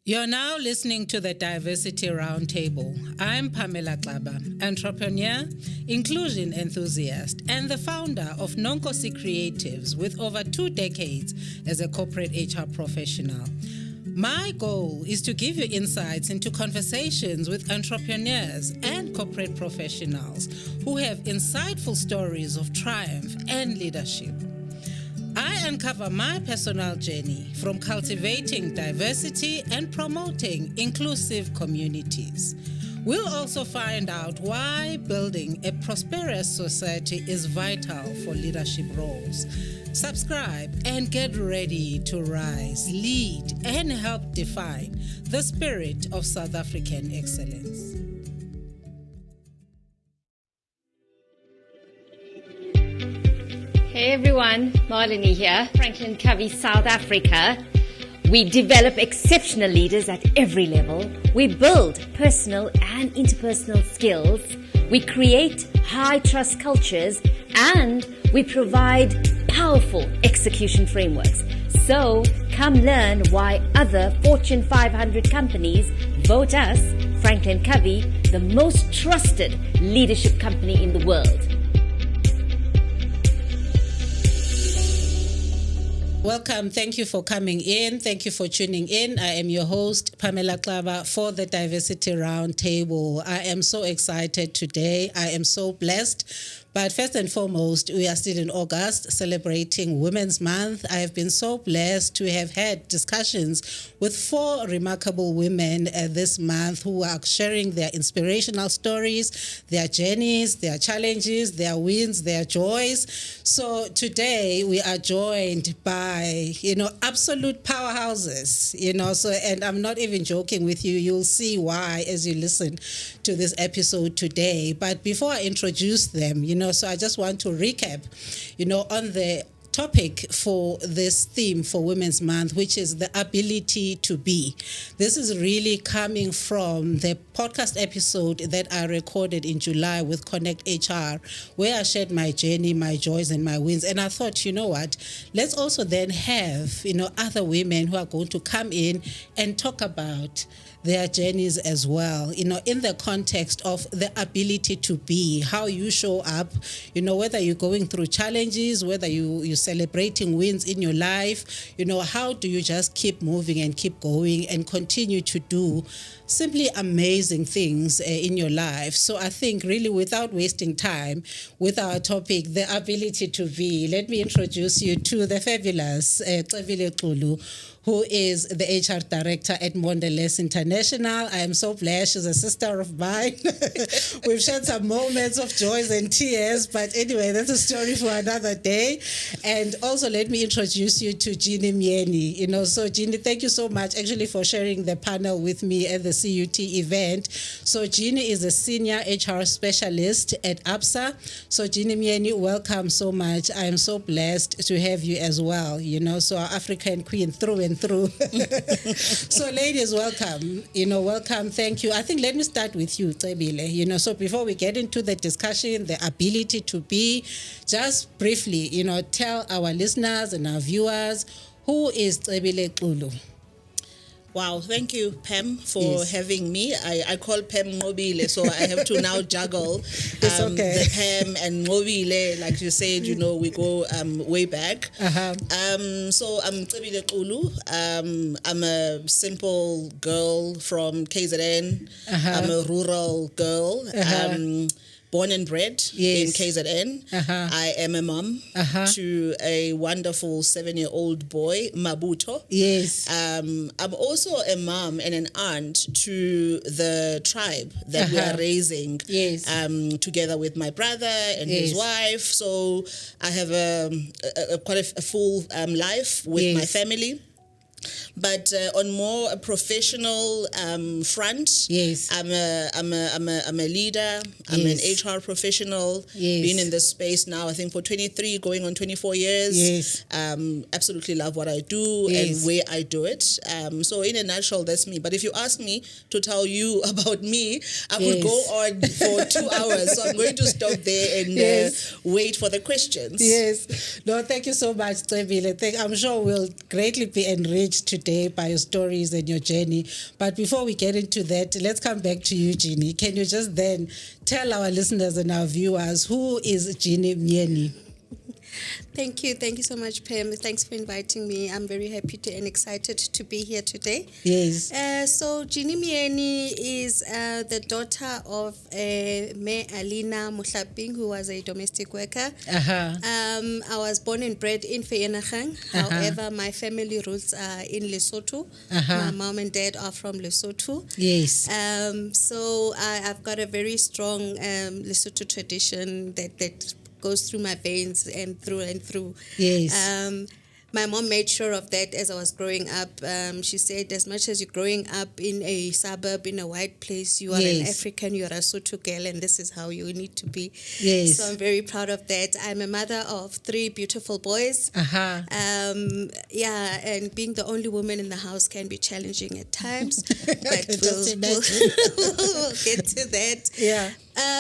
You're now listening to the Diversity Roundtable. I'm Pamela Klaba, entrepreneur, inclusion enthusiast, and the founder of Nonkosi Creatives with over 2 decades as a corporate HR professional. My goal is to give you insights into conversations with entrepreneurs and corporate professionals who have insightful stories of triumph and leadership. I uncover my personal journey from cultivating diversity and promoting inclusive communities. We'll also find out why building a prosperous society is vital for leadership roles. Subscribe and get ready to rise, lead, and help define the spirit of South African excellence. Hey everyone, Marlene here, Franklin Covey, South Africa. We develop exceptional leaders at every level. We build personal and interpersonal skills. We create high-trust cultures, and we provide powerful execution frameworks. So come learn why other Fortune 500 companies vote us, Franklin Covey, the most trusted leadership company in the world. Welcome. Thank you for coming in. Thank you for tuning in. I am your host, Pamela Klaba, for the Diversity Roundtable. I am so excited today. I am so blessed. But first and foremost, we are still in August celebrating Women's Month. I have been so blessed to have had discussions with 4 remarkable women this month who are sharing their inspirational stories, their journeys, their challenges, their wins, their joys. So today we are joined by, absolute powerhouses, and I'm not even joking with you. You'll see why as you listen to this episode today. But before I introduce them, so I just want to recap, on the topic for this theme for Women's Month, which is the ability to be. This is really coming from the podcast episode that I recorded in July with Connect HR, where I shared my journey, my joys, and my wins. And I thought, let's also then have, other women who are going to come in and talk about their journeys as well, in the context of the ability to be, how you show up, whether you're going through challenges, whether you're celebrating wins in your life, how do you just keep moving and keep going and continue to do simply amazing things in your life. So I think really without wasting time with our topic, the ability to be, let me introduce you to the fabulous Cebile Xulu, who is the HR director at Mondelez International. I am so blessed. She's a sister of mine. We've shared some moments of joys and tears, but anyway, that's a story for another day. And also let me introduce you to Jeannie Mieni. So Jeannie, thank you so much actually for sharing the panel with me at the CUT event. So Jeannie is a senior HR specialist at ABSA. So Jeannie Mieni, welcome so much. I am so blessed to have you as well. So our African queen through and through. So ladies, welcome. Welcome. Thank you. I think let me start with you, Cebile. So before we get into the discussion, the ability to be, just briefly, tell our listeners and our viewers, who is Cebile Xulu? Wow, thank you, Pam, for having me. I call Pam Ngobile, so I have to now juggle the Pam and Ngobile. Like you said, we go way back. So I'm Cebile Xulu. I'm a simple girl from KZN. I'm a rural girl. Born and bred in KZN. I am a mom to a wonderful 7-year-old boy, Mabuto. Yes. I'm also a mom and an aunt to the tribe that we are raising together with my brother and his wife. So I have quite a full life with my family. But on more a professional front, I'm a leader. I'm an HR professional. Been in this space now, I think, for 23, going on 24 years. Absolutely love what I do and where I do it. So in a nutshell, that's me. But if you ask me to tell you about me, I could go on for 2 hours. So I'm going to stop there and wait for the questions. Yes. No, thank you so much, Cebile. I'm sure we'll greatly be enriched enriched today by your stories and your journey. But before we get into that, let's come back to you, Jeannie. Can you just then tell our listeners and our viewers, who is Jeannie Myeni? Thank you. Thank you so much, Pam. Thanks for inviting me. I'm very happy and excited to be here today. Yes. So Jeannie Myeni is the daughter of Me Alina Muhlaping, who was a domestic worker. I was born and bred in Vereeniging. However, my family roots are in Lesotho. My mom and dad are from Lesotho. Yes. So I've got a very strong Lesotho tradition that goes through my veins and through. Yes. My mom made sure of that as I was growing up. She said, as much as you're growing up in a suburb, in a white place, you are an African, you are a Sotho girl, and this is how you need to be. Yes. So I'm very proud of that. I'm a mother of 3 beautiful boys. And being the only woman in the house can be challenging at times. But we'll get to that. Yeah.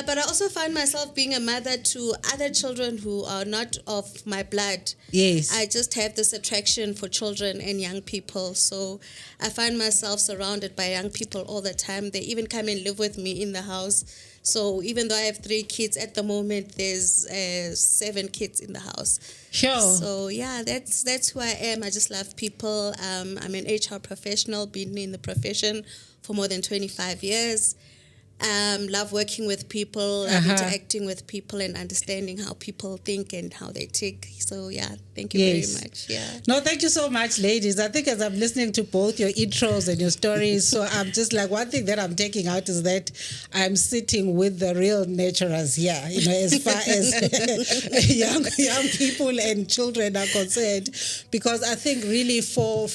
But I also find myself being a mother to other children who are not of my blood. Yes. I just have this attraction for children and young people. So I find myself surrounded by young people all the time. They even come and live with me in the house. So even though I have 3 kids at the moment, there's 7 kids in the house. Sure. So yeah, that's who I am. I just love people. I'm an HR professional, been in the profession for more than 25 years. Love working with people, interacting with people and understanding how people think and how they tick. So, yeah, thank you very much. Yeah. No, thank you so much, ladies. I think as I'm listening to both your intros and your stories, so I'm just like, one thing that I'm taking out is that I'm sitting with the real naturals here, as far as young people and children are concerned, because I think really for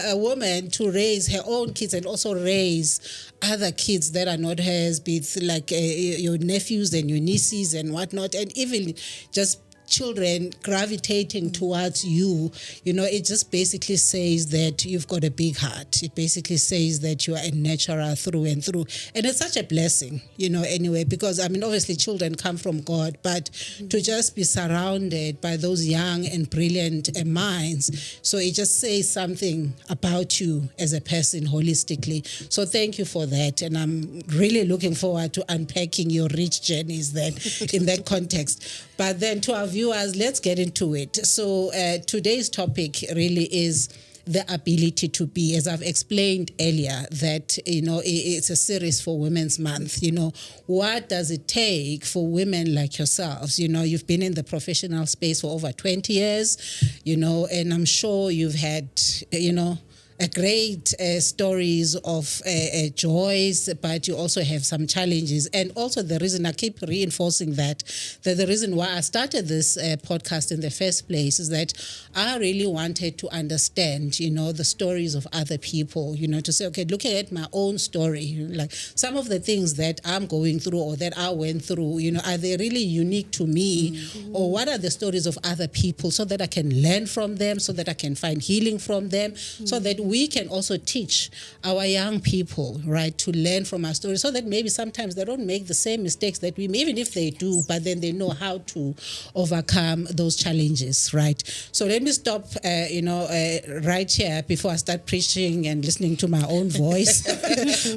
a woman to raise her own kids and also raise other kids that are not hers, be it like your nephews and your nieces and whatnot, and even just children gravitating towards you, it just basically says that you've got a big heart. It basically says that you are a natural through and through. And it's such a blessing, anyway, because, obviously children come from God, but to just be surrounded by those young and brilliant minds, so it just says something about you as a person holistically. So thank you for that. And I'm really looking forward to unpacking your rich journeys then in that context. But then to our viewers, let's get into it. So today's topic really is the ability to be, as I've explained earlier, that, it's a series for Women's Month. What does it take for women like yourselves? You've been in the professional space for over 20 years, and I'm sure you've had, a great stories of joys, but you also have some challenges. And also the reason I keep reinforcing that the reason why I started this podcast in the first place is that I really wanted to understand, the stories of other people, to say, okay, looking at my own story, like some of the things that I'm going through or that I went through, are they really unique to me? Mm-hmm. Or what are the stories of other people so that I can learn from them, so that I can find healing from them, so that we can also teach our young people, right, to learn from our stories, so that maybe sometimes they don't make the same mistakes that we may, even if they do, but then they know how to overcome those challenges, right? So let me stop, right here before I start preaching and listening to my own voice.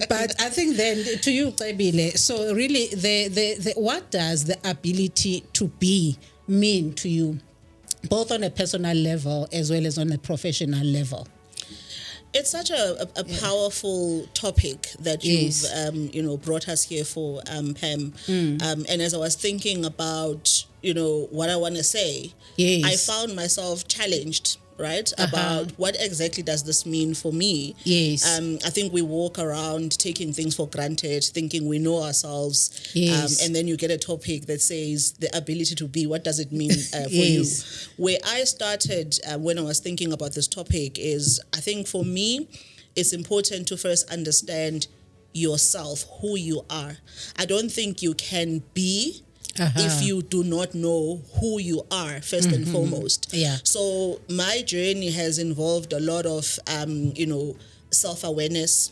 But I think then to you, Tabile, so really, the what does the ability to be mean to you, both on a personal level as well as on a professional level? It's such a powerful topic that you've brought us here for, Pam. And as I was thinking about what I want to say, I found myself challenged, right, about what exactly does this mean for me. I think we walk around taking things for granted, thinking we know ourselves, and then you get a topic that says the ability to be. What does it mean for you? Where I started when I was thinking about this topic is, I think for me, it's important to first understand yourself, who you are. I don't think you can be if you do not know who you are, first and foremost. So my journey has involved a lot of, self-awareness,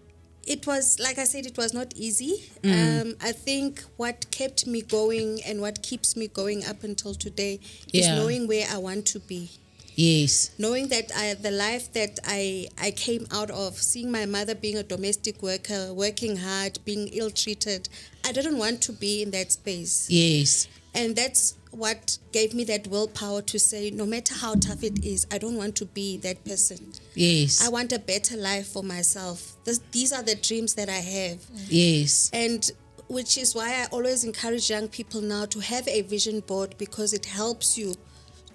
it was, like I said, it was not easy. I think what kept me going and what keeps me going up until today is knowing where I want to be. Yes. Knowing that the life that I came out of, seeing my mother being a domestic worker, working hard, being ill-treated, I didn't want to be in that space. Yes. And that's what gave me that willpower to say, no matter how tough it is, I don't want to be that person. Yes. I want a better life for myself. These are the dreams that I have. Yes. And which is why I always encourage young people now to have a vision board, because it helps you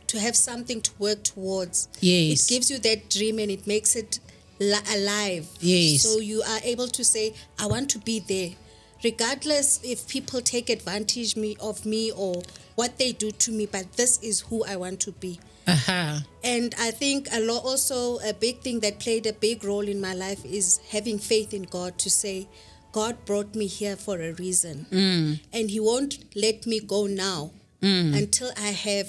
to have something to work towards. Yes. It gives you that dream and it makes it alive. Yes. So you are able to say, I want to be there. Regardless if people take advantage of me or what they do to me, but this is who I want to be. And I think also a big thing that played a big role in my life is having faith in God, to say, God brought me here for a reason. And He won't let me go now until I have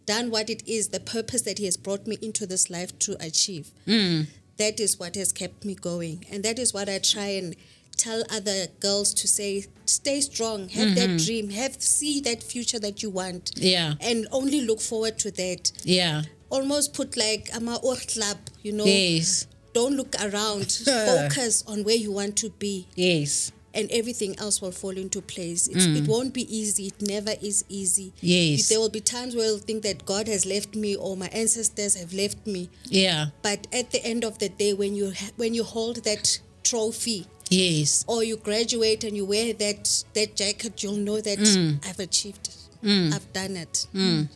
done what it is, the purpose that He has brought me into this life to achieve. That is what has kept me going. And that is what I try and tell other girls to say, stay strong, have that dream, see that future that you want. Yeah. And only look forward to that. Yeah. Almost put like ama club, Yes. Don't look around. Focus on where you want to be. Yes. And everything else will fall into place. It won't be easy. It never is easy. Yes. There will be times where you'll think that God has left me or my ancestors have left me. Yeah. But at the end of the day, when you hold that trophy, yes, or you graduate and you wear that jacket, you'll know that I've achieved it. I've done it.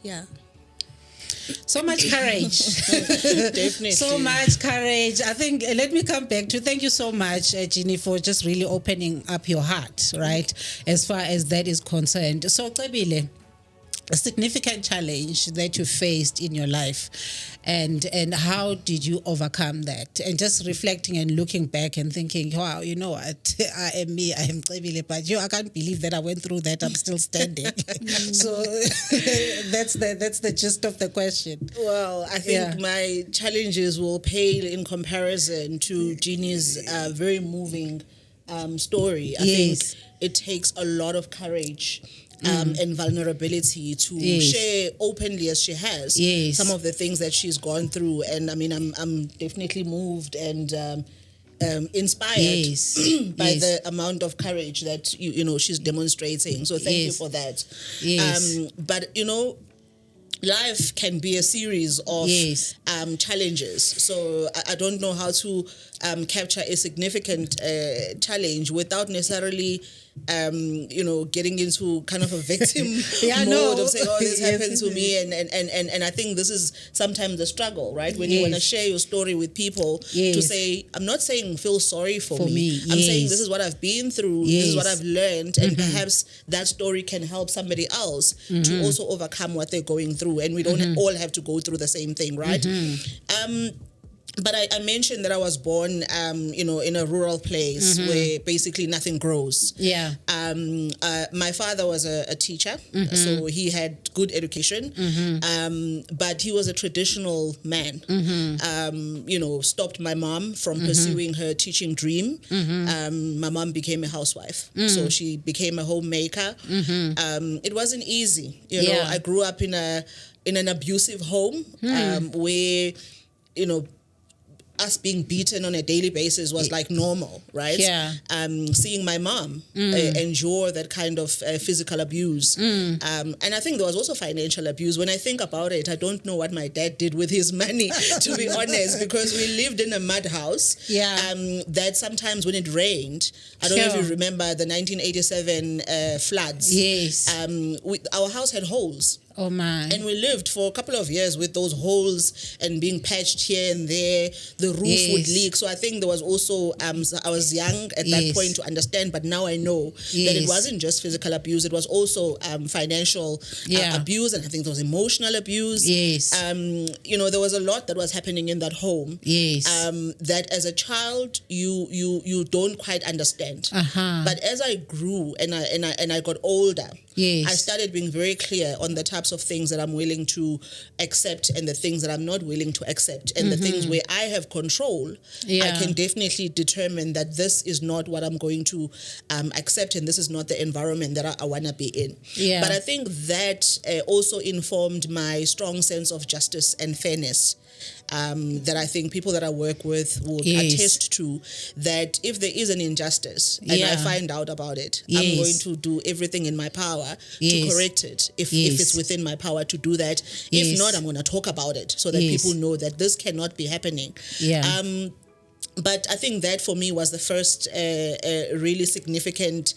Yeah. So much courage. Definitely. So much courage. I think, let me come back to, thank you so much, Jeannie, for just really opening up your heart, right, as far as that is concerned. So, Cebile, a significant challenge that you faced in your life, and how did you overcome that? And just reflecting and looking back and thinking, wow, you know what, I am me, I am Cebile, but I can't believe that I went through that, I'm still standing. So that's the gist of the question. Well, I think my challenges will pale in comparison to Jeannie's very moving story. I think it takes a lot of courage and vulnerability to share openly as she has some of the things that she's gone through. And I mean, I'm definitely moved and inspired by the amount of courage that you know she's demonstrating. So thank you for that. But life can be a series of challenges. So I don't know how to capture a significant challenge without necessarily getting into kind of a victim mode of saying, oh, this happened to me. And I think this is sometimes the struggle, right? When you want to share your story with people, to say, I'm not saying feel sorry for me. I'm saying this is what I've been through, this is what I've learned, and perhaps that story can help somebody else to also overcome what they're going through. And we don't all have to go through the same thing, right? But I mentioned that I was born, in a rural place where basically nothing grows. Yeah. My father was a teacher, so he had good education, but he was a traditional man. Stopped my mom from pursuing her teaching dream. My mom became a housewife, so she became a homemaker. It wasn't easy. I grew up in an abusive home where, us being beaten on a daily basis was like normal, right? Yeah. Seeing my mom endure that kind of physical abuse. And I think there was also financial abuse. When I think about it, I don't know what my dad did with his money, to be honest, because we lived in a mud house. Yeah. That sometimes when it rained, I don't know if you remember the 1987 floods. Yes. Our house had holes. Oh my. And we lived for a couple of years with those holes and being patched here and there. The roof would leak. So I think there was also, I was young at that point to understand, but now I know that it wasn't just physical abuse. It was also financial abuse, and I think there was emotional abuse. Yes. There was a lot that was happening in that home. Yes. That as a child, you don't quite understand. But as I grew and I got older, Yes. I started being very clear on the types of things that I'm willing to accept and the things that I'm not willing to accept. And the things where I have control, I can definitely determine that this is not what I'm going to accept, and this is not the environment that I want to be in. Yeah. But I think that also informed my strong sense of justice and fairness. That I think people that I work with will attest to, that if there is an injustice and I find out about it, I'm going to do everything in my power to correct it if it's within my power to do that. If not, I'm going to talk about it so that people know that this cannot be happening. But I think that for me was the first really significant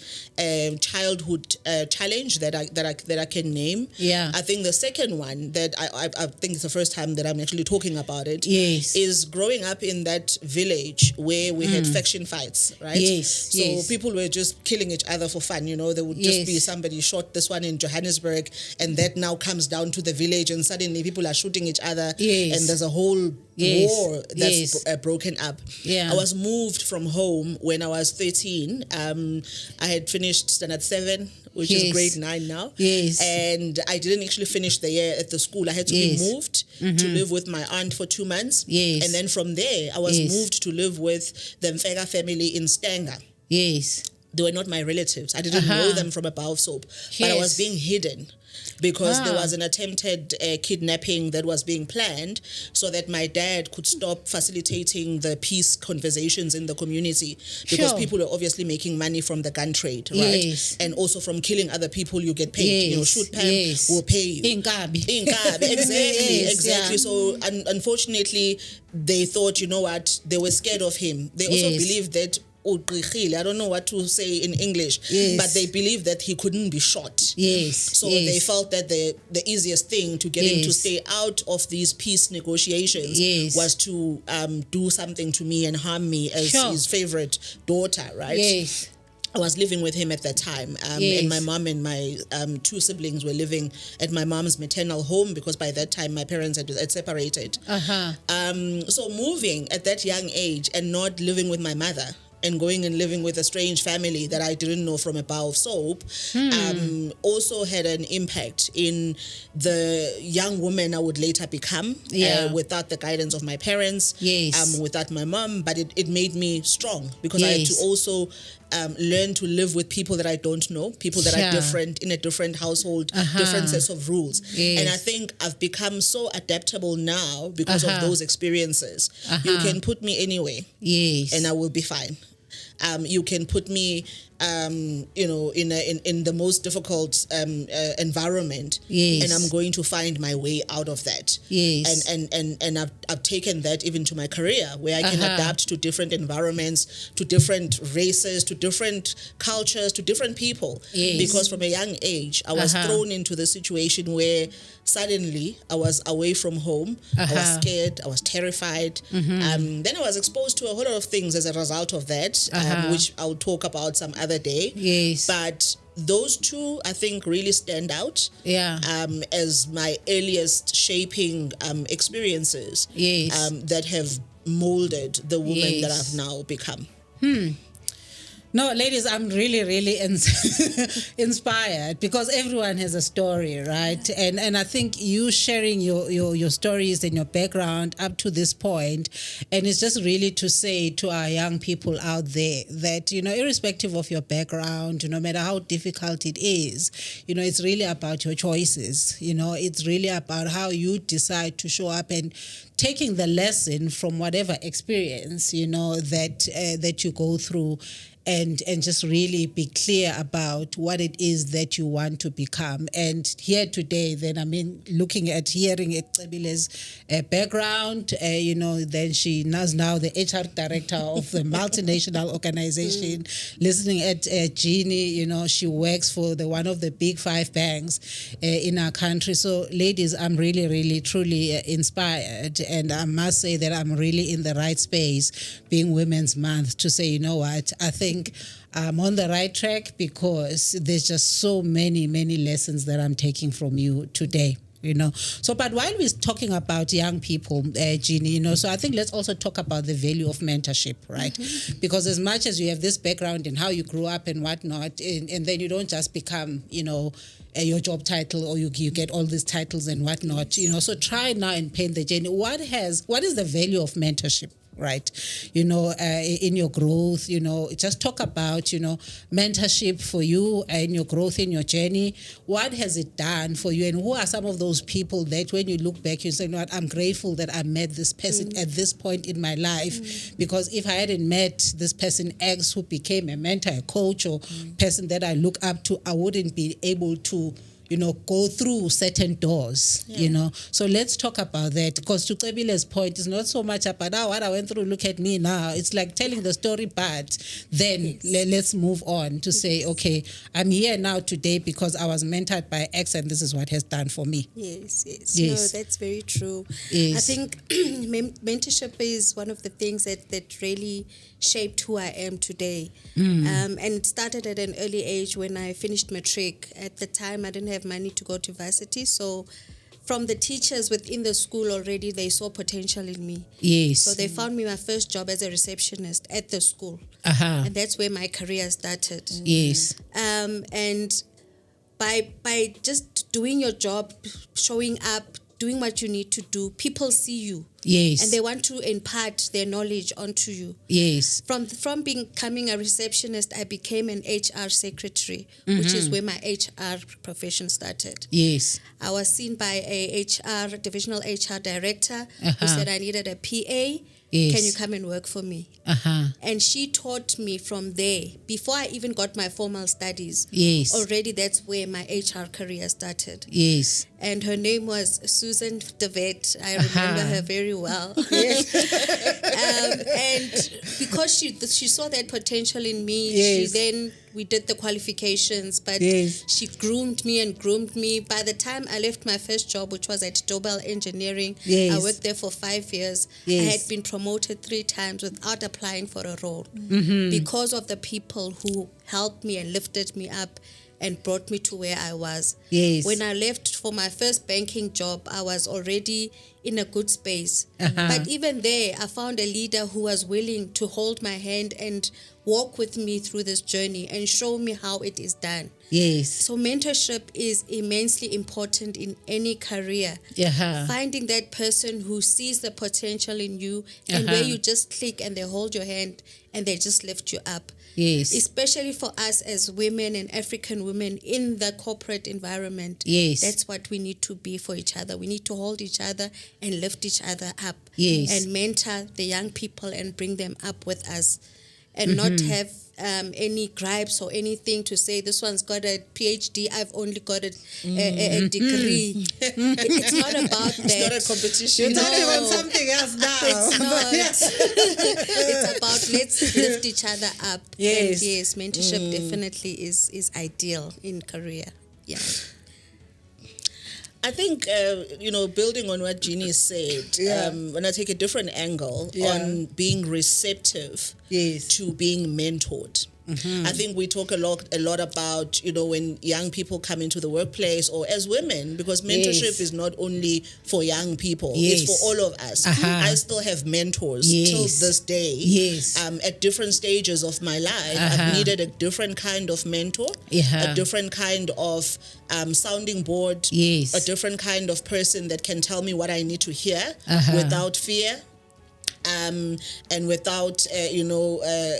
childhood challenge that I can name. Yeah. I think the second one that I think it's the first time that I'm actually talking about it is growing up in that village where we had faction fights, right? So people were just killing each other for fun. You know, there would just be somebody shot this one in Johannesburg, and that now comes down to the village, and suddenly people are shooting each other, and there's a whole war that's broken up. I was moved from home when I was 13. I had finished standard 7, which is grade 9 now. And I didn't actually finish the year at the school. I had to be moved to live with my aunt for 2 months. And then from there, I was moved to live with the Mfega family in Stanger. They were not my relatives. I didn't know them from a bar of soap. But I was being hidden because there was an attempted kidnapping that was being planned so that my dad could stop facilitating the peace conversations in the community, because people are obviously making money from the gun trade, right? And also from killing other people, you get paid. You know, shoot Pam, will pay you. Inkabi. Exactly. So unfortunately, they thought, you know what, they were scared of him. They also believed that I don't know what to say in English, but they believed that he couldn't be shot. So they felt that the easiest thing to get him to stay out of these peace negotiations was to do something to me and harm me as his favorite daughter, right? I was living with him at that time, and my mom and my 2 siblings were living at my mom's maternal home, because by that time my parents had separated. So moving at that young age and not living with my mother and going and living with a strange family that I didn't know from a bar of soap also had an impact in the young woman I would later become, without the guidance of my parents, without my mom. But it made me strong, because I had to also learn to live with people that I don't know, people that are different, in a different household, different sets of rules. And I think I've become so adaptable now because of those experiences. You can put me anywhere and I will be fine. You can put me, you know, in the most difficult environment, and I'm going to find my way out of that. And I've taken that even to my career, where I can adapt to different environments, to different races, to different cultures, to different people. Because from a young age, I was thrown into the situation where suddenly I was away from home. I was scared. I was terrified. Then I was exposed to a whole lot of things as a result of that, which I'll talk about some other day. But those two, I think, really stand out as my earliest shaping experiences that have molded the woman that I've now become. No, ladies, I'm really, really inspired, because everyone has a story, right? And I think you sharing your stories and your background up to this point, and it's just really to say to our young people out there that, you know, irrespective of your background, no matter how difficult it is, you know, it's really about your choices. You know, it's really about how you decide to show up and taking the lesson from whatever experience, you know, that you go through, and just really be clear about what it is that you want to become. And here today, then, I mean, looking at, hearing Ebile's background, you know, then she is now the HR director of the multinational organization. Listening at Jeannie, you know, she works for one of the big 5 banks in our country. So, ladies, I'm really, really, truly inspired. And I must say that I'm really in the right space, being Women's Month, to say, you know what, I think I'm on the right track, because there's just so many, many lessons that I'm taking from you today. So, but while we're talking about young people, Jeannie, so I think let's also talk about the value of mentorship, right? Because as much as you have this background in how you grew up and whatnot, and then you don't just become, your job title, or you get all these titles and whatnot, so try now and paint the journey. What is the value of mentorship, right? In your growth, just talk about, mentorship for you and your growth in your journey. What has it done for you? And who are some of those people that when you look back, you say, I'm grateful that I met this person at this point in my life, because if I hadn't met this person X who became a mentor, a coach, or person that I look up to, I wouldn't be able to go through certain doors, So let's talk about that, because to Kebile's point, it's not so much about what I went through, look at me now. It's like telling the story, but then let's move on to say, okay, I'm here now today because I was mentored by X and this is what has done for me. Yes. No, that's very true. Yes. I think mentorship is one of the things that really shaped who I am today. And it started at an early age when I finished matric. At the time, I didn't have money to go to varsity, so from the teachers within the school already, they saw potential in me. Yes. So they found me my first job as a receptionist at the school. And that's where my career started. Yes. And by just doing your job, showing up, doing what you need to do, people see you. Yes. And they want to impart their knowledge onto you. Yes. From becoming a receptionist, I became an HR secretary, which is where my HR profession started. Yes. I was seen by a divisional HR director who said I needed a PA. Yes. Can you come and work for me? And she taught me from there. Before I even got my formal studies, yes, already that's where my HR career started. Yes. And her name was Susan De Vet. I remember her very well. Yes. And because she saw that potential in me, yes, we did the qualifications, but yes, she groomed me. By the time I left my first job, which was at Dobel Engineering, yes, I worked there for 5 years. Yes. I had been promoted 3 times without applying for a role because of the people who helped me and lifted me up and brought me to where I was. Yes. When I left for my first banking job, I was already in a good space. But even there, I found a leader who was willing to hold my hand and walk with me through this journey and show me how it is done. Yes. So mentorship is immensely important in any career. Finding that person who sees the potential in you and where you just click and they hold your hand and they just lift you up. Yes. Especially for us as women and African women in the corporate environment. Yes. That's what we need to be for each other. We need to hold each other and lift each other up. Yes. And mentor the young people and bring them up with us. And not have any gripes or anything to say, this one's got a PhD, I've only got a degree. It's not about that. It's not a competition. You're talking about something else now. It's not. It's about let's lift each other up. Yes. And yes, mentorship definitely is ideal in career. Yeah. I think, building on what Jeannie said, when I take a different angle on being receptive to being mentored. I think we talk a lot about, when young people come into the workplace or as women, because mentorship is not only for young people, it's for all of us. I still have mentors till this day. Yes. At different stages of my life, I've needed a different kind of mentor, a different kind of sounding board, a different kind of person that can tell me what I need to hear without fear. And without,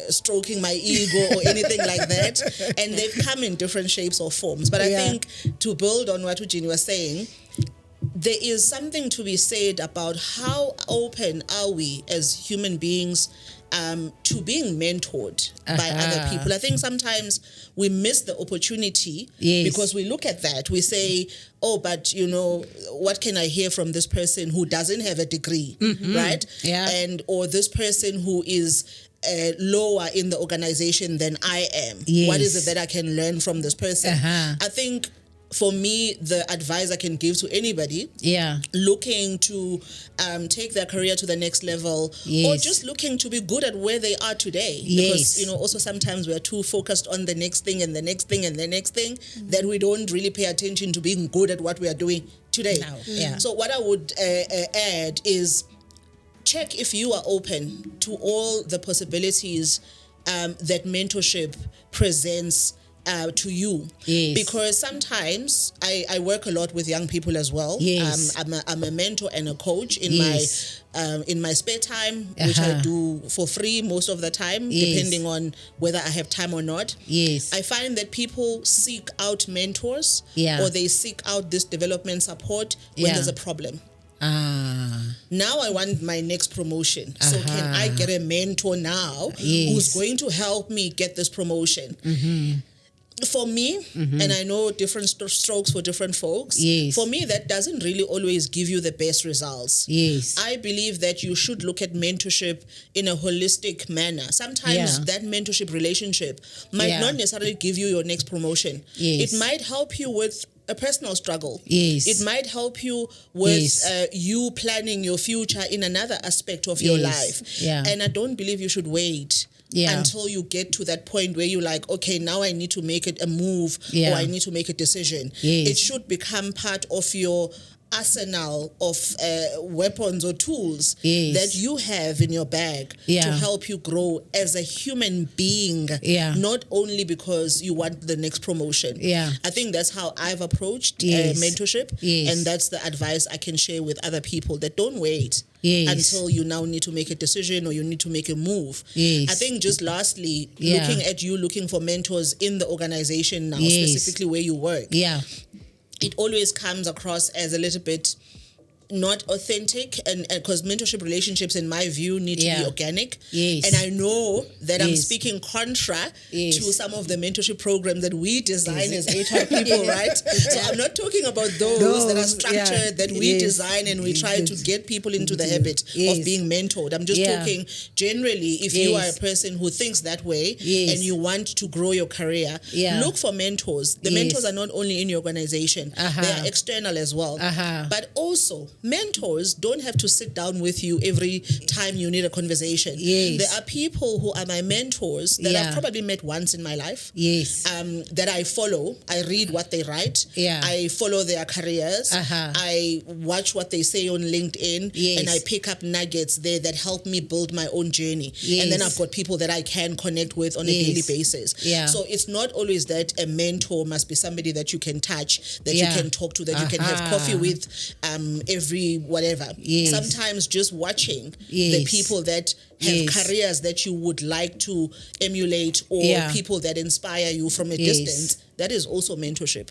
stroking my ego or anything like that. And they've come in different shapes or forms. But I think to build on what Eugenie was saying, there is something to be said about how open are we as human beings to being mentored by other people. I think sometimes we miss the opportunity because we look at that. We say, oh, but, what can I hear from this person who doesn't have a degree, right? Yeah. Or this person who is lower in the organization than I am. Yes. What is it that I can learn from this person? I think for me, the advice I can give to anybody looking to take their career to the next level, or just looking to be good at where they are today. Because, also sometimes we're too focused on the next thing and the next thing and the next thing that we don't really pay attention to being good at what we are doing today. So what I would add is check if you are open to all the possibilities that mentorship presents to you, because sometimes I work a lot with young people as well. I'm a mentor and a coach in my spare time, which I do for free most of the time, depending on whether I have time or not. I find that people seek out mentors or they seek out this development support when there's a problem. Now I want my next promotion. So can I get a mentor now who's going to help me get this promotion? For me, and I know different strokes for different folks, for me, that doesn't really always give you the best results. I believe that you should look at mentorship in a holistic manner. Sometimes that mentorship relationship might not necessarily give you your next promotion. It might help you with a personal struggle. It might help you with you planning your future in another aspect of your life. And I don't believe you should wait until you get to that point where you're like, okay, now I need to make it a move or I need to make a decision. It should become part of your arsenal of weapons or tools that you have in your bag to help you grow as a human being, not only because you want the next promotion. I think that's how I've approached mentorship, and that's the advice I can share with other people, that don't wait until you now need to make a decision or you need to make a move. I think just lastly, looking for mentors in the organization now, specifically where you work. It always comes across as a little bit not authentic, and because mentorship relationships, in my view, need to be organic. And I know that I'm speaking contra to some of the mentorship programs that we design as HR people, right? So I'm not talking about those that are structured, that we design and we try to get people into the habit of being mentored. I'm just talking generally, if you are a person who thinks that way and you want to grow your career, look for mentors. The mentors are not only in your organization, they are external as well. But also, mentors don't have to sit down with you every time you need a conversation. There are people who are my mentors that I've probably met once in my life, that I follow. I read what they write. I follow their careers. I watch what they say on LinkedIn, and I pick up nuggets there that help me build my own journey. And then I've got people that I can connect with on a daily basis. So it's not always that a mentor must be somebody that you can touch, that you can talk to, that you can have coffee with every whatever. Sometimes just watching the people that have careers that you would like to emulate, or people that inspire you from a distance, that is also mentorship.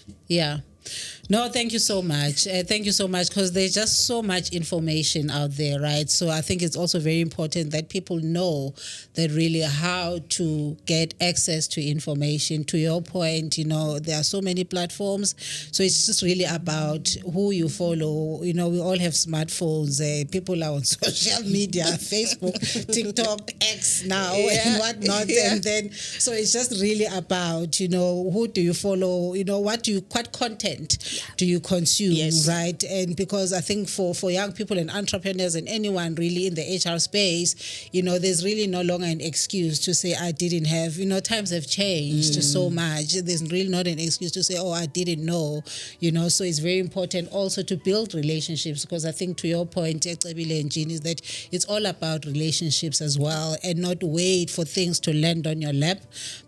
No, thank you so much. Thank you so much, because there's just so much information out there, right? So I think it's also very important that people know that really how to get access to information. To your point, there are so many platforms. So it's just really about who you follow. We all have smartphones. People are on social media, Facebook, TikTok, X now, and whatnot. And then, so it's just really about, who do you follow? What content do you consume, right? And because I think for young people and entrepreneurs and anyone really in the HR space, there's really no longer an excuse to say I didn't have, times have changed so much. There's really not an excuse to say, oh, I didn't know, so it's very important also to build relationships, because I think to your point, Ecebile and Jean, is that it's all about relationships as well, and not wait for things to land on your lap,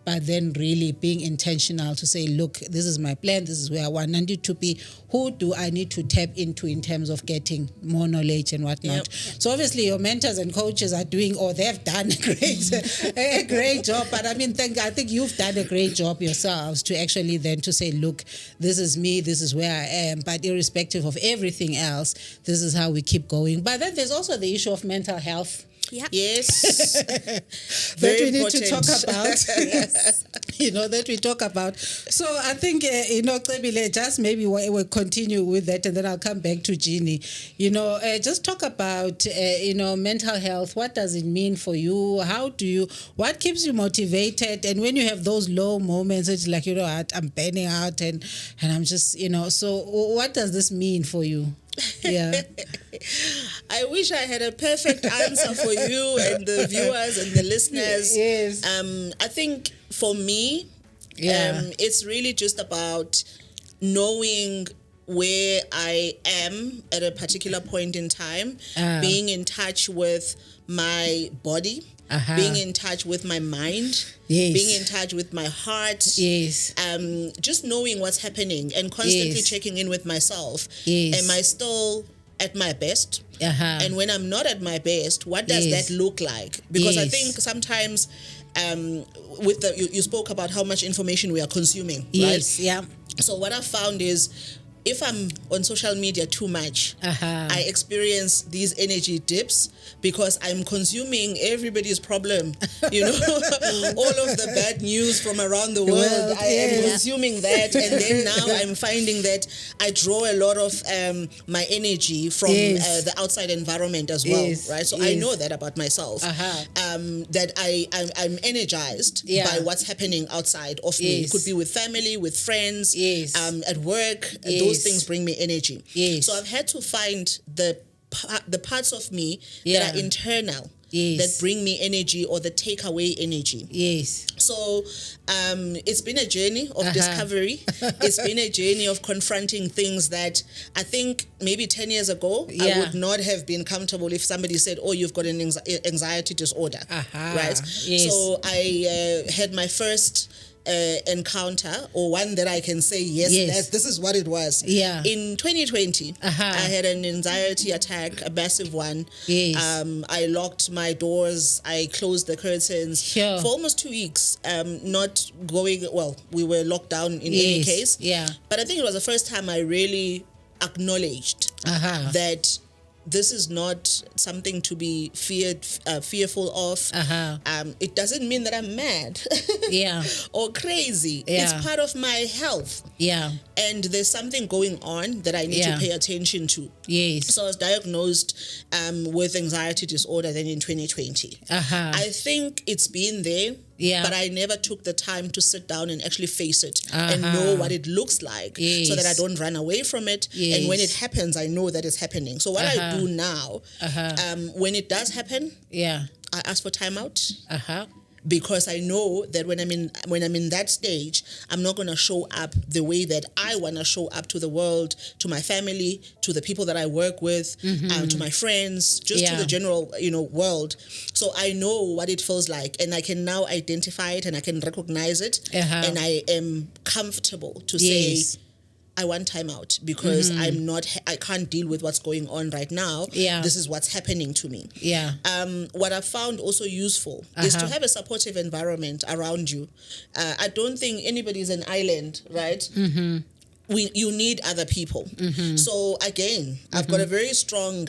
but then really being intentional to say, look, this is my plan, this is where I want it to be. Who do I need to tap into in terms of getting more knowledge and whatnot? So obviously your mentors and coaches are doing, or they've done a great job. But I think you've done a great job yourselves to actually then to say, look, this is me, this is where I am. But irrespective of everything else, this is how we keep going. But then there's also the issue of mental health. Yeah. Yes. that Very we need important. to talk about. Yes. That we talk about. So I think, Cebile, just maybe we'll continue with that, and then I'll come back to Jeannie. Just talk about, mental health. What does it mean for you? What keeps you motivated? And when you have those low moments, it's like, I'm burning out and I'm just, so what does this mean for you? Yeah. I wish I had a perfect answer for you and the viewers and the listeners. Yes. I think for me, it's really just about knowing where I am at a particular point in time, being in touch with my body, being in touch with my mind, being in touch with my heart, just knowing what's happening and constantly checking in with myself. Am I still at my best? And when I'm not at my best, what does that look like? Because I think sometimes you spoke about how much information we are consuming, right? Yeah. So what I found is, if I'm on social media too much, I experience these energy dips because I'm consuming everybody's problem, all of the bad news from around the world. I am consuming that, and then now I'm finding that I draw a lot of my energy from the outside environment as well, right? So I know that about myself, that I'm energized by what's happening outside of me. It could be with family, with friends, at work. Those things bring me energy. So I've had to find the parts of me that are internal, that bring me energy or that take away energy. So it's been a journey of discovery. It's been a journey of confronting things that I think maybe 10 years ago I would not have been comfortable if somebody said, oh, you've got an anxiety disorder, right? So I had my first encounter, or one that I can say, this is what it was. In 2020, I had an anxiety attack, a massive one. I locked my doors, I closed the curtains for almost 2 weeks, not going, we were locked down in any case. But I think it was the first time I really acknowledged that this is not something to be fearful of. It doesn't mean that I'm mad or crazy. It's part of my health. And there's something going on that I need to pay attention to. So I was diagnosed with anxiety disorder then in 2020. I think it's been there, but I never took the time to sit down and actually face it and know what it looks like, so that I don't run away from it. And when it happens, I know that it's happening. So what I do now, when it does happen, I ask for time out. Because I know that when I'm in that stage, I'm not going to show up the way that I want to show up to the world, to my family, to the people that I work with, to my friends, just to the general, world. So I know what it feels like, and I can now identify it and I can recognize it, and I am comfortable to say, I want time out because I can't deal with what's going on right now. This is what's happening to me. What I found also useful is to have a supportive environment around you. I don't think anybody's an island, right? You need other people. So again, I've got a very strong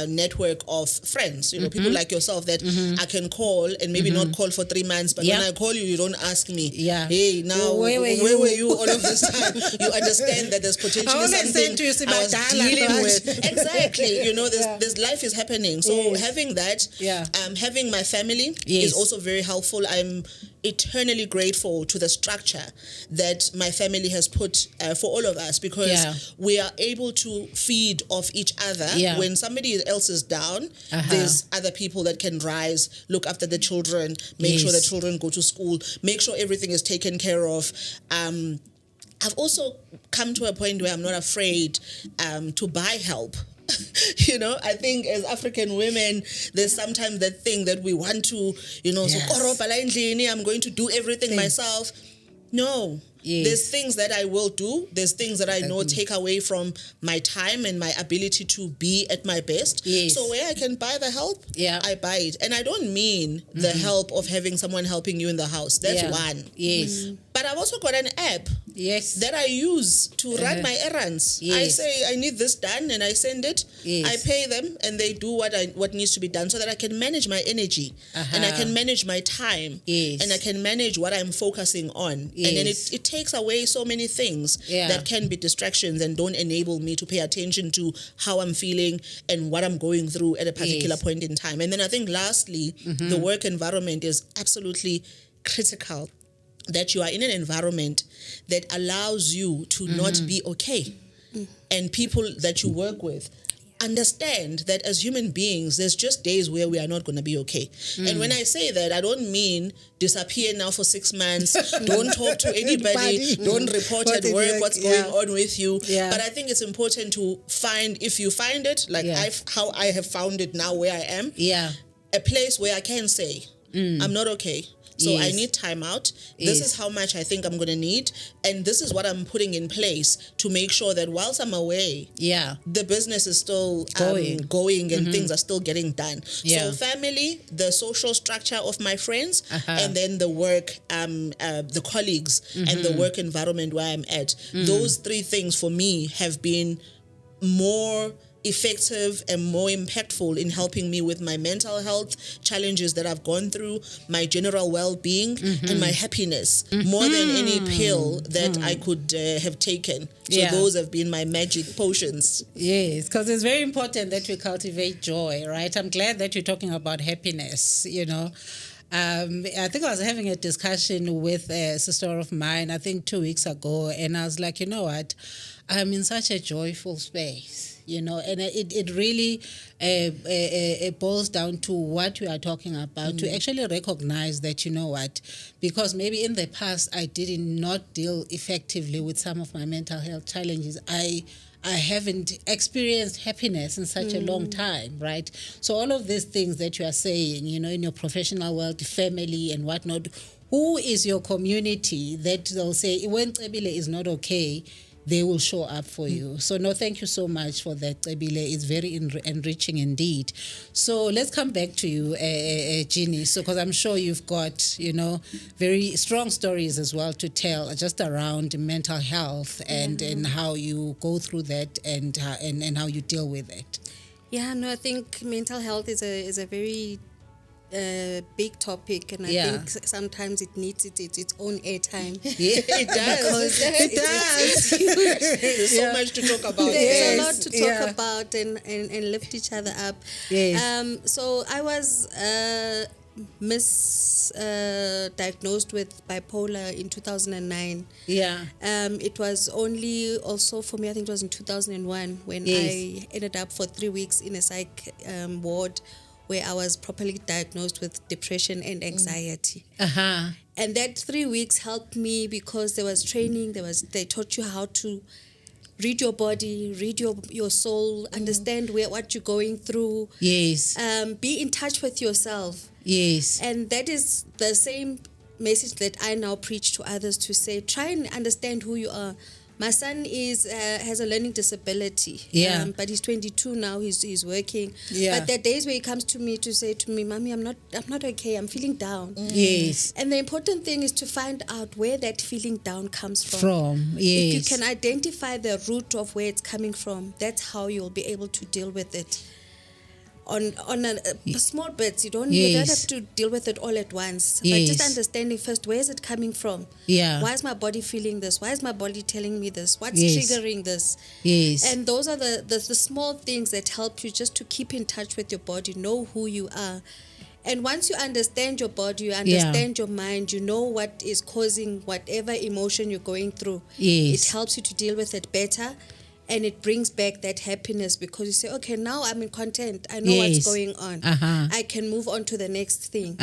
network of friends, people like yourself that I can call and maybe not call for 3 months, but when I call you, you don't ask me, hey, now, where were you all of this time? You understand that there's potentially something I was dealing with. Exactly. This life is happening. So having that, having my family is also very helpful. I'm eternally grateful to the structure that my family has put for all of us, because we are able to feed off each other. When somebody else is down, there's other people that can rise, look after the children, make sure the children go to school, make sure everything is taken care of. I've also come to a point where I'm not afraid to buy help. I think as African women, there's sometimes that thing that we want to, I'm going to do everything myself. No. There's things that I will do. There's things that I know take away from my time and my ability to be at my best. So where I can buy the help, I buy it. And I don't mean the help of having someone helping you in the house. That's one. But I've also got an app Yes. that I use to run my errands. Yes. I say I need this done and I send it. Yes. I pay them and they do what needs to be done so that I can manage my energy and I can manage my time and I can manage what I'm focusing on. Yes. And then it takes away so many things that can be distractions and don't enable me to pay attention to how I'm feeling and what I'm going through at a particular point in time. And then I think lastly, the work environment is absolutely critical, that you are in an environment that allows you to not be okay. And people that you work with understand that as human beings, there's just days where we are not going to be okay. And when I say that, I don't mean disappear now for 6 months, don't talk to anybody, don't report at work what's going on with you. But I think it's important to find, if you find it, like how I have found it now where I am, a place where I can say, I'm not okay. So I need time out. This is how much I think I'm going to need. And this is what I'm putting in place to make sure that whilst I'm away, the business is still going and things are still getting done. So family, the social structure of my friends, and then the work, the colleagues and the work environment where I'm at. Those three things for me have been more effective and more impactful in helping me with my mental health challenges that I've gone through, my general well-being, and my happiness, more than any pill that I could have taken. So those have been my magic potions. Yes, because it's very important that we cultivate joy, right? I'm glad that you're talking about happiness, you know. I think I was having a discussion with a sister of mine, I think 2 weeks ago, and I was like, you know what, I'm in such a joyful space, you know, and it really it boils down to what we are talking about, to actually recognize that, you know what, because maybe in the past I did not deal effectively with some of my mental health challenges. I haven't experienced happiness in such a long time, right? So all of these things that you are saying, you know, in your professional world, family and whatnot, who is your community that they'll say, when Ebile is not okay, they will show up for you. So no, thank you so much for that, Ebile. It's very enriching indeed. So let's come back to you, Jeannie. So because I'm sure you've got, you know, very strong stories as well to tell just around mental health and how you go through that and how you deal with it. Yeah, no, I think mental health is a very big topic, and I think sometimes it needs its own airtime. Yeah, it does. It's huge. There's so much to talk about. There's a lot to talk about and lift each other up. Yes. So I was misdiagnosed with bipolar in 2009. It was only also for me, I think it was in 2001 when I ended up for 3 weeks in a psych ward, where I was properly diagnosed with depression and anxiety. And that 3 weeks helped me because there was training, they taught you how to read your body, read your soul, understand what you're going through. Yes. Be in touch with yourself. Yes. And that is the same message that I now preach to others, to say, try and understand who you are. My son has a learning disability, but he's 22 now. He's working. But there are days where he comes to me to say to me, "Mommy, I'm not okay. I'm feeling down." Yes. And the important thing is to find out where that feeling down comes from. If you can identify the root of where it's coming from, that's how you'll be able to deal with it. On small bits, you don't have to deal with it all at once, but just understanding first, where is it coming from? Why is my body feeling this? Why is my body telling me this? What's triggering this? And those are the small things that help you just to keep in touch with your body, know who you are. And once you understand your body, you understand your mind, you know what is causing whatever emotion you're going through. It helps you to deal with it better. And it brings back that happiness, because you say, okay, now I'm in content. I know what's going on. I can move on to the next thing.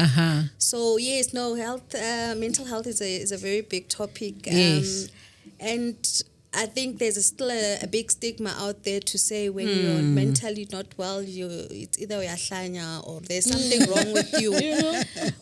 So mental health is a very big topic. And I think there's still a big stigma out there to say when you're mentally not well, it's either uyahlanya or there's something wrong with you,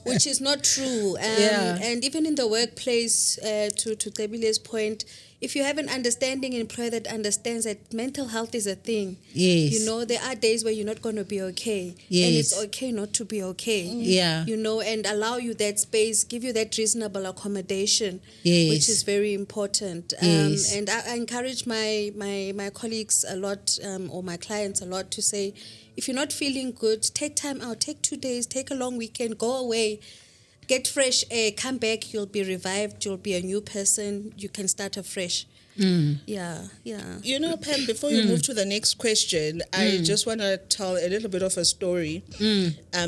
which is not true. And even in the workplace, to Tebile's point, if you have an understanding employer that understands that mental health is a thing, there are days where you're not going to be okay. And it's okay not to be okay. And allow you that space, give you that reasonable accommodation, which is very important. And I encourage my colleagues a lot, or my clients a lot, to say, if you're not feeling good, take time out, take 2 days, take a long weekend, go away. Get fresh air, come back, you'll be revived, you'll be a new person, you can start afresh. Yeah. Pam, before you move to the next question, I just want to tell a little bit of a story.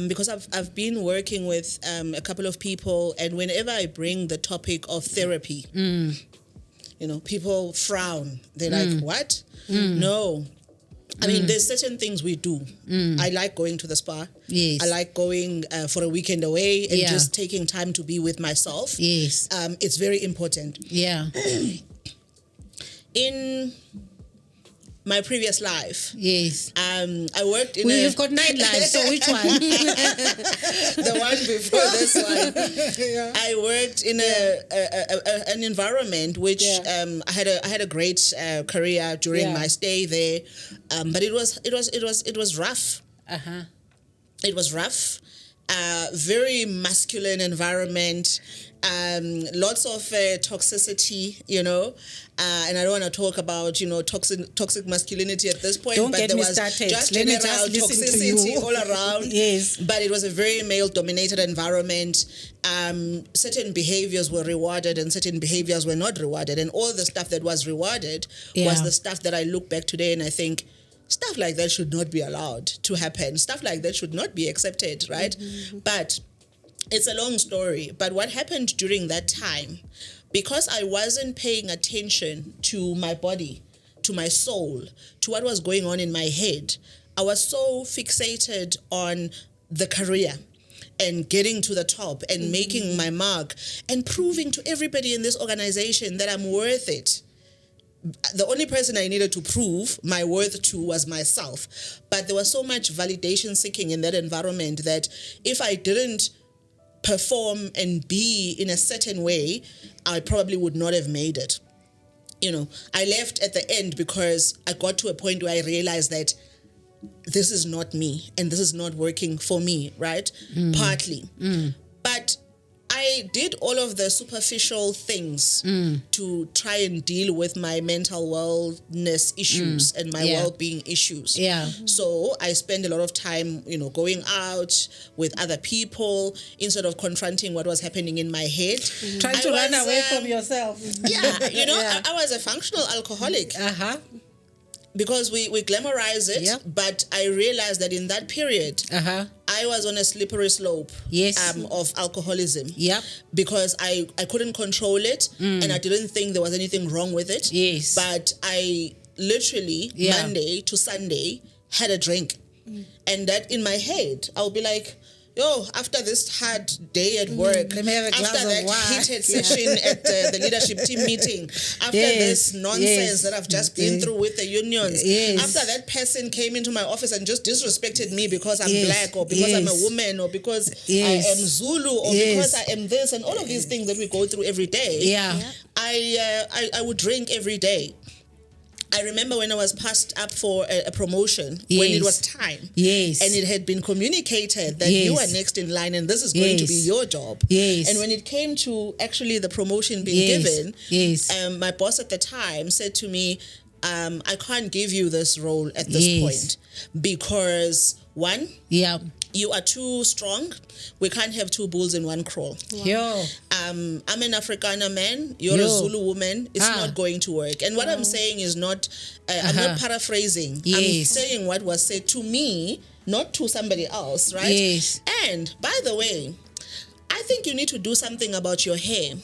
Because I've been working with a couple of people, and whenever I bring the topic of therapy, people frown. They're like, what? No. I mean, there's certain things we do. I like going to the spa. I like going for a weekend away and just taking time to be with myself. It's very important. In my previous life, I worked in you've got 9 lives, so which one? The one before this one. I worked in an environment which I had a great career during my stay there, but it was rough. It was rough. Very masculine environment. Lots of toxicity, and I don't want to talk about, toxic masculinity at this point. Don't but get there me was started. just Let me general just listen to toxicity you. all around. But it was a very male-dominated environment. Certain behaviors were rewarded and certain behaviors were not rewarded. And all the stuff that was rewarded was the stuff that I look back today and I think, stuff like that should not be allowed to happen. Stuff like that should not be accepted, right? But it's a long story. But what happened during that time, because I wasn't paying attention to my body, to my soul, to what was going on in my head, I was so fixated on the career and getting to the top and making my mark and proving to everybody in this organization that I'm worth it. The only person I needed to prove my worth to was myself. But there was so much validation seeking in that environment that if I didn't perform and be in a certain way, I probably would not have made it. I left at the end because I got to a point where I realized that this is not me and this is not working for me, right? Partly. But I did all of the superficial things to try and deal with my mental wellness issues and my well-being issues. So I spent a lot of time, going out with other people instead of confronting what was happening in my head. Trying to run away from yourself. I was a functional alcoholic. Because we glamorize it, but I realized that in that period, I was on a slippery slope of alcoholism. Because I couldn't control it, and I didn't think there was anything wrong with it. But I literally, Monday to Sunday, had a drink. And that in my head, I'll be like, after this hard day at work, let me have a glass after that of wine. heated session at the leadership team meeting, after this nonsense that I've just been through with the unions, after that person came into my office and just disrespected me because I'm black or because I'm a woman or because I am Zulu or because I am this and all of these things that we go through every day, I would drink every day. I remember when I was passed up for a promotion, when it was time, and it had been communicated that you are next in line and this is going to be your job. And when it came to actually the promotion being given, my boss at the time said to me, I can't give you this role at this point because, one, you are too strong. We can't have two bulls in one crawl. I'm an Afrikaner man. You're a Zulu woman. It's not going to work. And what I'm saying is not, I'm not paraphrasing. I'm saying what was said to me, not to somebody else, right? And by the way, I think you need to do something about your hair.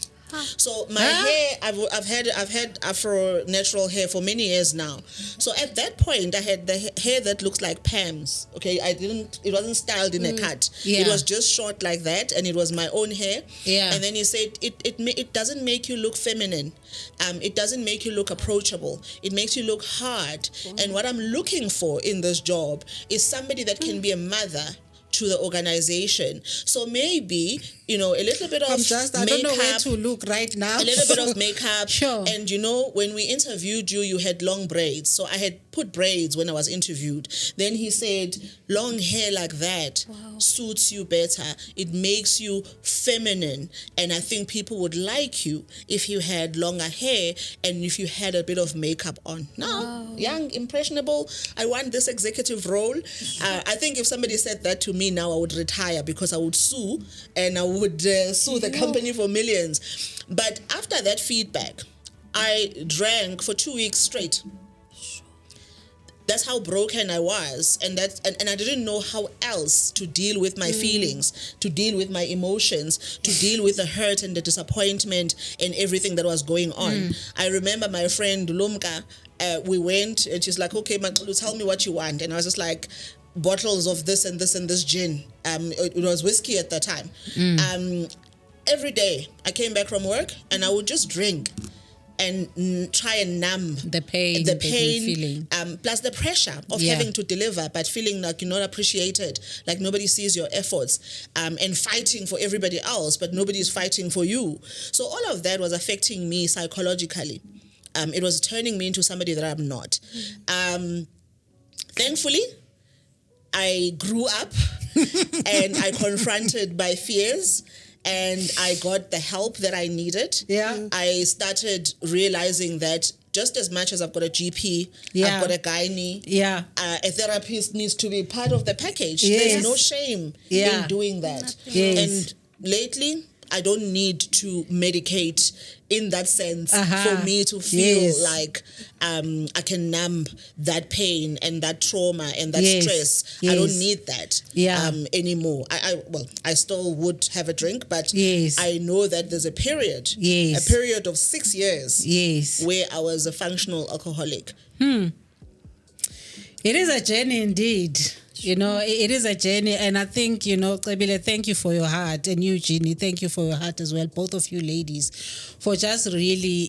So my hair, I've had Afro natural hair for many years now. So at that point, I had the hair that looks like Pam's. Okay, it wasn't styled in a cut. Yeah. It was just short like that, and it was my own hair. Yeah. And then he said, it doesn't make you look feminine. It doesn't make you look approachable. It makes you look hard. And what I'm looking for in this job is somebody that can be a mother to the organization. So maybe, a little bit of makeup. I don't know where to look right now. A little bit of makeup. Sure. And when we interviewed you, you had long braids. So I had put braids when I was interviewed. Then he said, long hair like that suits you better. It makes you feminine. And I think people would like you if you had longer hair and if you had a bit of makeup on. Now, young, impressionable, I want this executive role. I think if somebody said that to me now, I would retire because I would sue and I would sue the company for millions. But after that feedback, I drank for 2 weeks straight. That's how broken I was, and I didn't know how else to deal with my feelings, to deal with my emotions, to deal with the hurt and the disappointment and everything that was going on. I remember my friend Lumka, we went and she's like, okay, Makulu, tell me what you want. And I was just like, bottles of this and this and this gin. It was whiskey at that time. Every day I came back from work and I would just drink and try and numb the pain feeling. Plus the pressure of having to deliver, but feeling like you're not appreciated, like nobody sees your efforts, and fighting for everybody else, but nobody's fighting for you. So all of that was affecting me psychologically. It was turning me into somebody that I'm not. Thankfully, I grew up and I confronted my fears. And I got the help that I needed. Yeah. I started realizing that just as much as I've got a GP, I've got a gynae, a therapist needs to be part of the package. Yes. There's no shame in doing that. Yes. And lately, I don't need to medicate in that sense for me to feel like I can numb that pain and that trauma and that stress. I don't need that anymore. I still would have a drink, but I know that there's a period of 6 years where I was a functional alcoholic. It is a journey indeed. It is a journey, and I think, Cebile, thank you for your heart, and you, Jeannie, thank you for your heart as well, both of you ladies, for just really,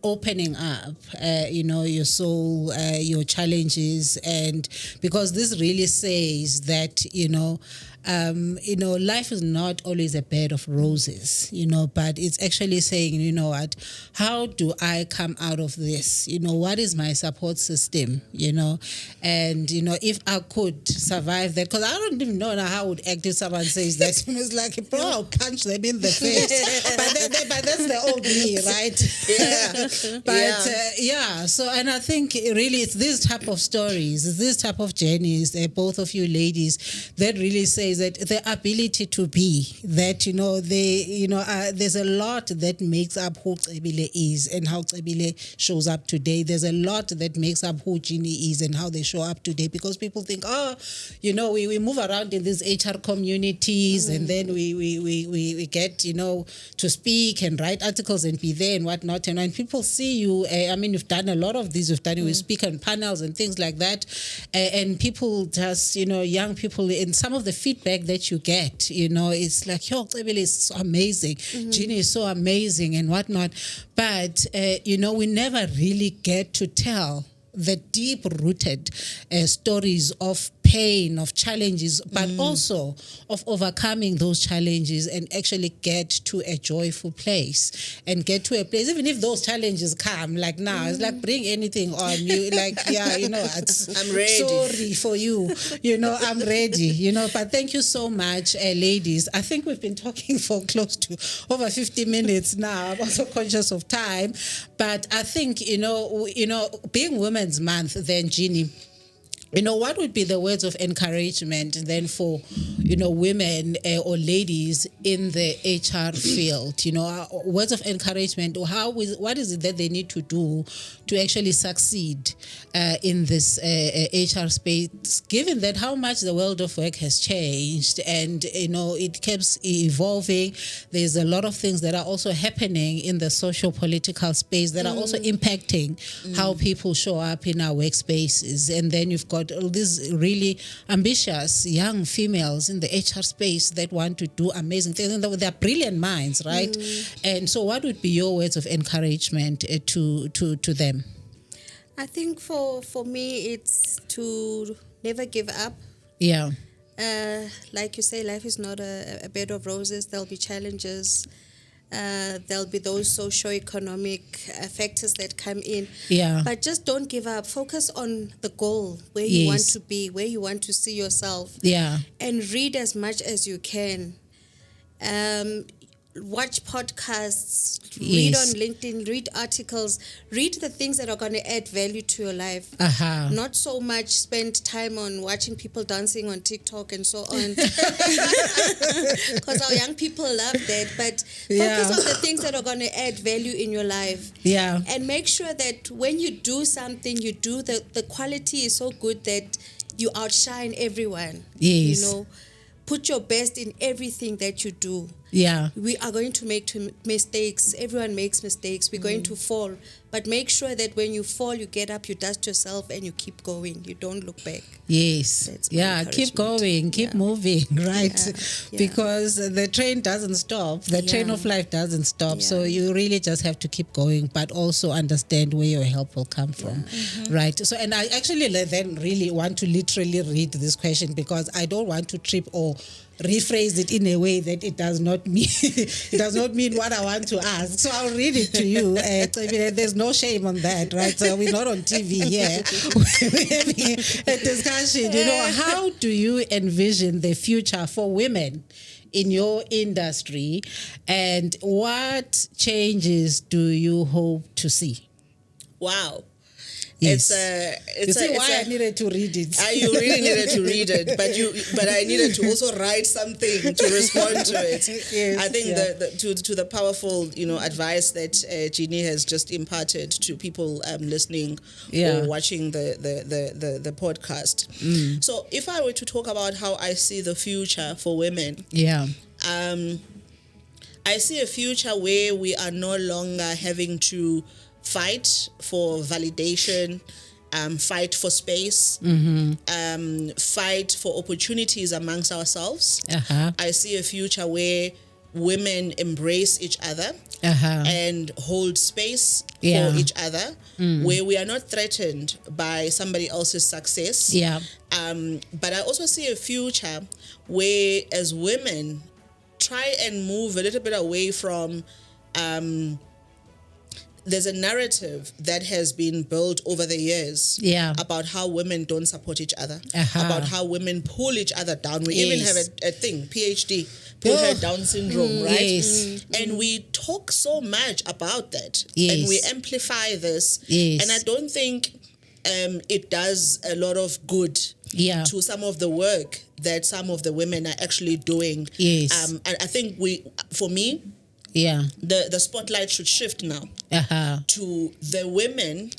opening up, your soul, your challenges, and because this really says that, life is not always a bed of roses, but it's actually saying, what, how do I come out of this? What is my support system, and, if I could survive that, because I don't even know how I would act if someone says that. It's like, bro, I'll punch them in the face. but that's the old me, right? So, and I think really it's this type of stories, it's this type of journeys, both of you ladies, that really says that the ability to be, that, there's a lot that makes up who Cebile is and how Cebile shows up today. There's a lot that makes up who Jeannie is and how they show up today, because people think, we move around in these HR communities and then we get, to speak and write articles and be there and whatnot. And when people see you, you've done a lot of these, we speak on panels and things like that. And people just, young people, and some of the feedback that you get, it's like, yo, Cebile is so amazing. Jeannie is so amazing and whatnot. But, we never really get to tell the deep-rooted stories of pain, of challenges, but also of overcoming those challenges and actually get to a joyful place and get to a place, even if those challenges come, like now, it's like bring anything on you, like, I'm ready. Sorry for you, I'm ready, but thank you so much, ladies. I think we've been talking for close to over 50 minutes now. I'm also conscious of time, but I think, being Women's Month, then, Jeannie, what would be the words of encouragement then for, women or ladies in the HR field? Words of encouragement, or what is it that they need to do to actually succeed in this HR space, given that how much the world of work has changed and, it keeps evolving. There's a lot of things that are also happening in the social-political space that are also impacting how people show up in our workspaces. And then you've got all these really ambitious young females in the HR space that want to do amazing things, and they're brilliant minds, right? And so what would be your words of encouragement to them? I think for me, it's to never give up. Yeah. Like you say, life is not a bed of roses. There'll be challenges. There'll be those socio-economic factors that come in. Yeah. But just don't give up. Focus on the goal, where you want to be, where you want to see yourself. Yeah. And read as much as you can. Watch podcasts, read on LinkedIn, read articles, read the things that are going to add value to your life. Not so much spend time on watching people dancing on TikTok and so on. Because our young people love that. But focus on the things that are going to add value in your life. Yeah. And make sure that when you do something, you do the quality is so good that you outshine everyone. Yes. Put your best in everything that you do. Yeah. We are going to make mistakes. Everyone makes mistakes. We're going to fall. But make sure that when you fall, you get up, you dust yourself, and you keep going. You don't look back. Yes. Keep going, keep moving, right? Yeah. Because the train doesn't stop. The train of life doesn't stop. So you really just have to keep going, but also understand where your help will come from, right? So, and I actually then really want to literally read this question, because I don't want to trip or rephrase it in a way that it does not mean what I want to ask. So I'll read it to you. There's no shame on that, right? So we're not on TV here. We're having a discussion. How do you envision the future for women in your industry, and what changes do you hope to see? Wow. Yes. I needed to read it. You really needed to read it, but I needed to also write something to respond to it. Yes, I think to the powerful advice that Jeannie has just imparted to people listening or watching the podcast. So if I were to talk about how I see the future for women, I see a future where we are no longer having to fight for validation, fight for space, fight for opportunities amongst ourselves. I see a future where women embrace each other and hold space for each other, where we are not threatened by somebody else's success. But I also see a future where, as women, try and move a little bit away from there's a narrative that has been built over the years about how women don't support each other, about how women pull each other down. We even have a thing, PhD, pull her down syndrome, right? Yes. And we talk so much about that, and we amplify this. And I don't think it does a lot of good to some of the work that some of the women are actually doing. And I think for me, the spotlight should shift now to the women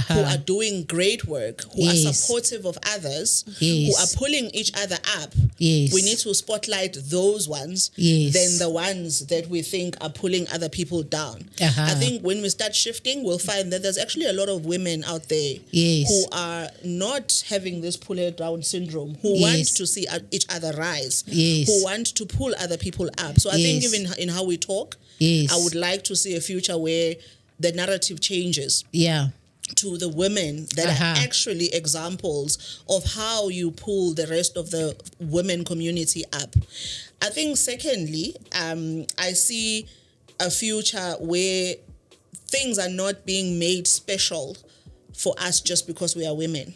who are doing great work, who are supportive of others, who are pulling each other up. We need to spotlight those ones than the ones that we think are pulling other people down. I think when we start shifting, we'll find that there's actually a lot of women out there who are not having this pull her down syndrome, who want to see each other rise, who want to pull other people up. So I think even in how we talk, I would like to see a future where the narrative changes to the women that are actually examples of how you pull the rest of the women community up. I think secondly, I see a future where things are not being made special for us just because we are women,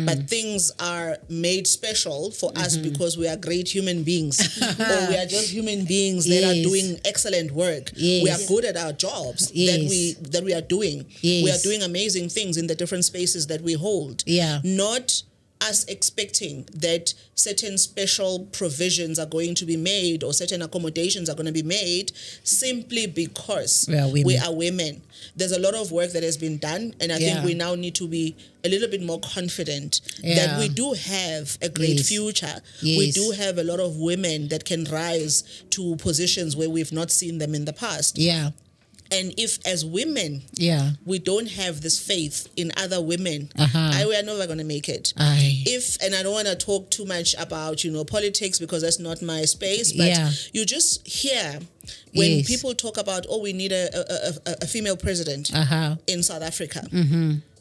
but things are made special for us because we are great human beings, or we are just human beings that are doing excellent work. We are good at our jobs that we are doing. We are doing amazing things in the different spaces that we hold. Not us expecting that certain special provisions are going to be made or certain accommodations are going to be made simply because we are women. There's a lot of work that has been done, and I think we now need to be a little bit more confident that we do have a great future. We do have a lot of women that can rise to positions where we've not seen them in the past. And if as women, we don't have this faith in other women, we are never going to make it. And I don't want to talk too much about, politics, because that's not my space, but you just hear when people talk about, we need a female president in South Africa.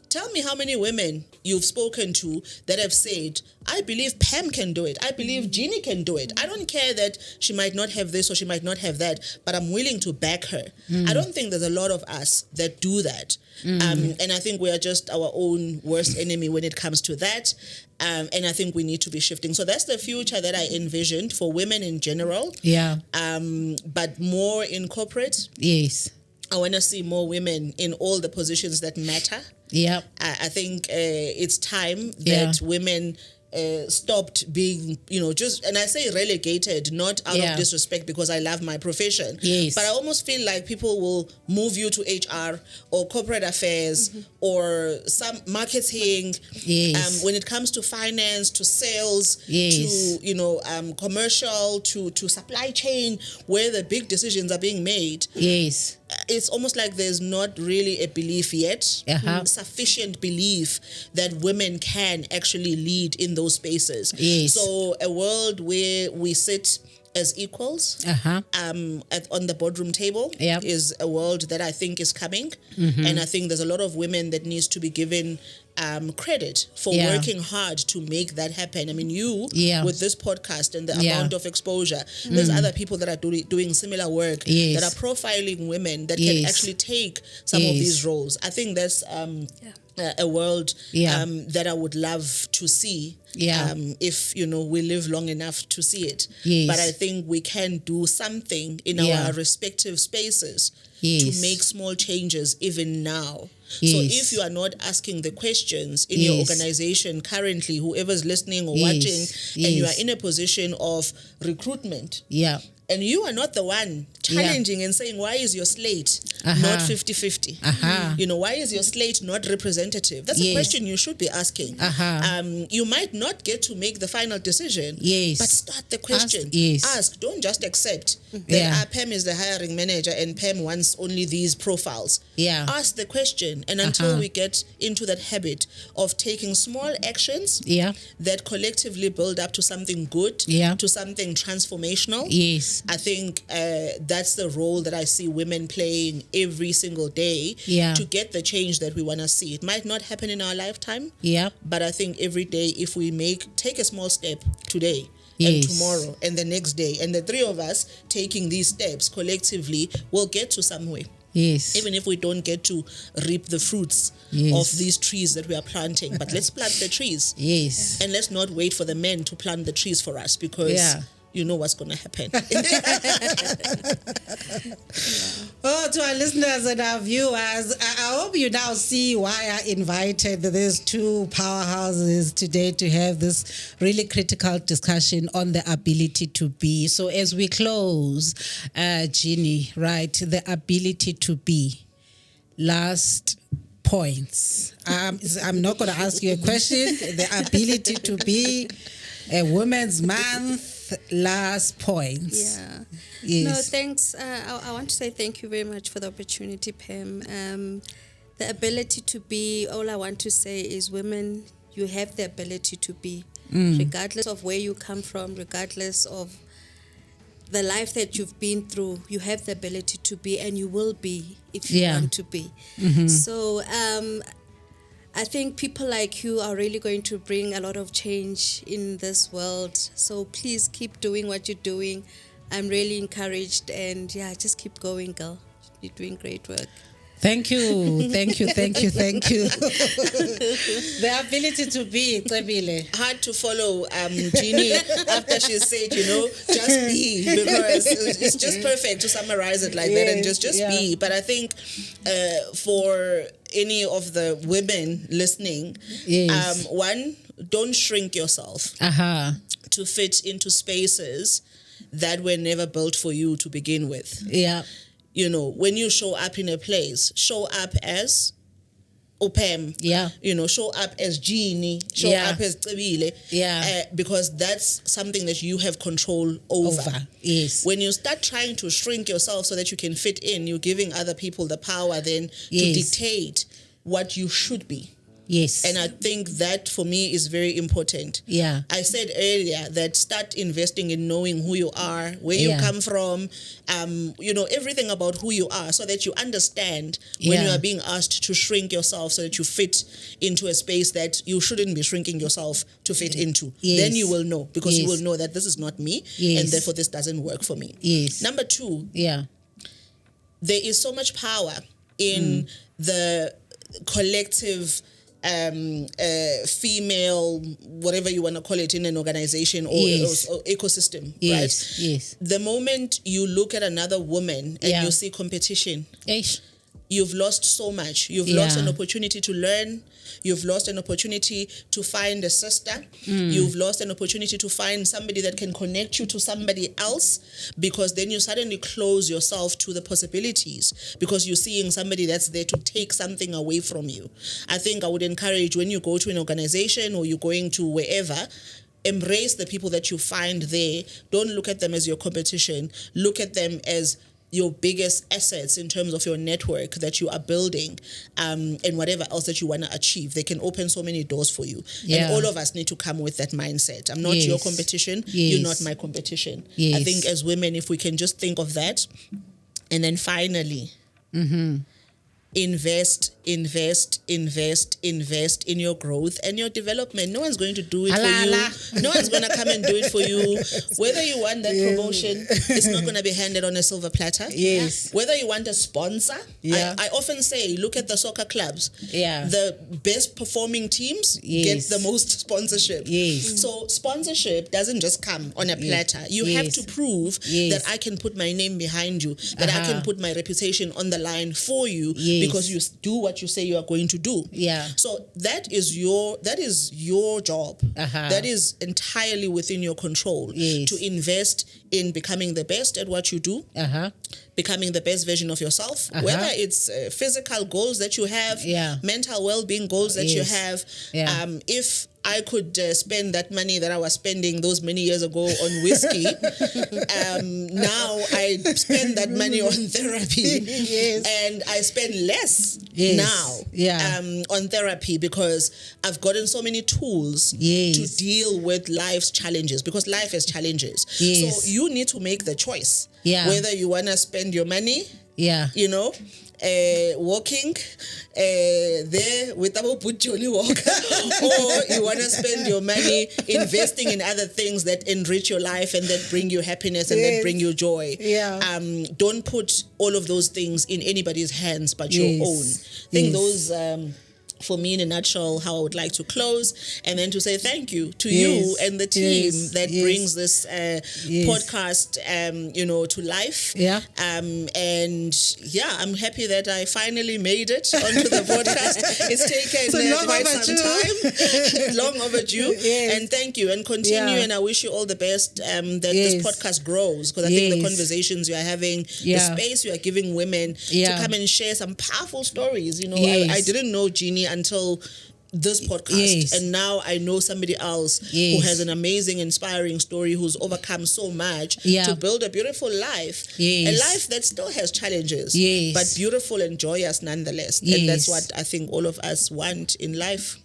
Tell me how many women you've spoken to that have said, I believe Pam can do it. I believe Jeannie can do it. I don't care that she might not have this or she might not have that, but I'm willing to back her. I don't think there's a lot of us that do that. And I think we are just our own worst enemy when it comes to that. And I think we need to be shifting. So that's the future that I envisioned for women in general. But more in corporate. I want to see more women in all the positions that matter. I think it's time that women stopped being, and I say relegated, not out of disrespect because I love my profession. But I almost feel like people will move you to HR or corporate affairs or some marketing. When it comes to finance, to sales, to, commercial, to supply chain, where the big decisions are being made. It's almost like there's not really a belief yet, sufficient belief that women can actually lead in those spaces. So a world where we sit as equals on the boardroom table is a world that I think is coming. And I think there's a lot of women that needs to be given credit for working hard to make that happen. I mean, you with this podcast and the amount of exposure, there's other people that are doing similar work that are profiling women that can actually take some of these roles. I think that's a world that I would love to see if we live long enough to see it. But I think we can do something in our respective spaces to make small changes even now. So if you are not asking the questions in your organization currently, whoever's listening or watching, and you are in a position of recruitment, and you are not the one challenging and saying, why is your slate not 50-50? Why is your slate not representative? That's a question you should be asking. You might not get to make the final decision, but start the question. Ask, don't just accept that Pam is the hiring manager and Pam wants only these profiles. Ask the question, and until we get into that habit of taking small actions that collectively build up to something good, to something transformational, I think that's the role that I see women playing every single day to get the change that we want to see. It might not happen in our lifetime, but I think every day, if we take a small step today and tomorrow and the next day, and the three of us taking these steps collectively, will get to somewhere. Even if we don't get to reap the fruits of these trees that we are planting, but let's plant the trees. And let's not wait for the men to plant the trees for us, because you know what's going to happen. To our listeners and our viewers, I hope you now see why I invited these two powerhouses today to have this really critical discussion on the ability to be. So as we close, Jeannie, right, the ability to be. Last points. I'm not going to ask you a question. The ability to be, a Women's Month. Last points. No, thanks. I want to say thank you very much for the opportunity, Pam. The ability to be, all I want to say is, women, you have the ability to be, regardless of where you come from, regardless of the life that you've been through, you have the ability to be, and you will be if you want to be. So I think people like you are really going to bring a lot of change in this world. So please keep doing what you're doing. I'm really encouraged, and just keep going, girl. You're doing great work. Thank you. The ability to be, Tsebile. Hard to follow Jeannie after she said, just be, because it's just perfect to summarize it like that and just be. But I think for any of the women listening, one, don't shrink yourself to fit into spaces that were never built for you to begin with. Yeah. You know, when you show up in a place, show up as Opem. Yeah. You know, show up as Jeannie, show up as Tsebile. Yeah. Because that's something that you have control over. Yes. When you start trying to shrink yourself so that you can fit in, you're giving other people the power then to dictate what you should be. Yes. And I think that for me is very important. Yeah. I said earlier that start investing in knowing who you are, where you come from, you know, everything about who you are, so that you understand when you are being asked to shrink yourself so that you fit into a space that you shouldn't be shrinking yourself to fit into. Yes. Then you will know, because you will know that this is not me, and therefore this doesn't work for me. Yes. Number two, there is so much power in the collective female, whatever you want to call it, in an organization or ecosystem, right? Yes. The moment you look at another woman and you see competition, you've lost so much. You've lost an opportunity to learn. You've lost an opportunity to find a sister. You've lost an opportunity to find somebody that can connect you to somebody else, because then you suddenly close yourself to the possibilities because you're seeing somebody that's there to take something away from you. I think I would encourage, when you go to an organization or you're going to wherever, embrace the people that you find there. Don't look at them as your competition. Look at them as your biggest assets in terms of your network that you are building, and whatever else that you want to achieve. They can open so many doors for you. And all of us need to come with that mindset. I'm not your competition. You're not my competition. I think as women, if we can just think of that, and then finally, invest in your growth and your development. No one's going to do it for you. No one's going to come and do it for you. Whether you want that promotion, it's not going to be handed on a silver platter. Whether you want a sponsor, I often say, look at the soccer clubs. The best performing teams get the most sponsorship. So sponsorship doesn't just come on a platter. You have to prove that I can put my name behind you, that I can put my reputation on the line for you, because you do what you say you are going to do. So that is your job. That is entirely within your control, to invest in becoming the best at what you do, becoming the best version of yourself, whether it's physical goals that you have, mental well-being goals that you have. If I could spend that money that I was spending those many years ago on whiskey, now I spend that money on therapy, and I spend less now on therapy, because I've gotten so many tools to deal with life's challenges, because life has challenges. So you need to make the choice whether you want to spend your money, you know, walking there with our Jolly Walk, or you want to spend your money investing in other things that enrich your life and that bring you happiness and that bring you joy. Don't put all of those things in anybody's hands but your own. I think those for me, in a nutshell, how I would like to close, and then to say thank you to you and the team that brings this podcast, you know, to life. And I'm happy that I finally made it onto the podcast. It's taken quite some time, long overdue. And thank you, and continue. And I wish you all the best. That this podcast grows, because I think the conversations you are having, the space you are giving women to come and share some powerful stories. You know, I didn't know Jeannie until this podcast, and now I know somebody else who has an amazing, inspiring story, who's overcome so much to build a beautiful life, a life that still has challenges, but beautiful and joyous nonetheless. And that's what I think all of us want in life.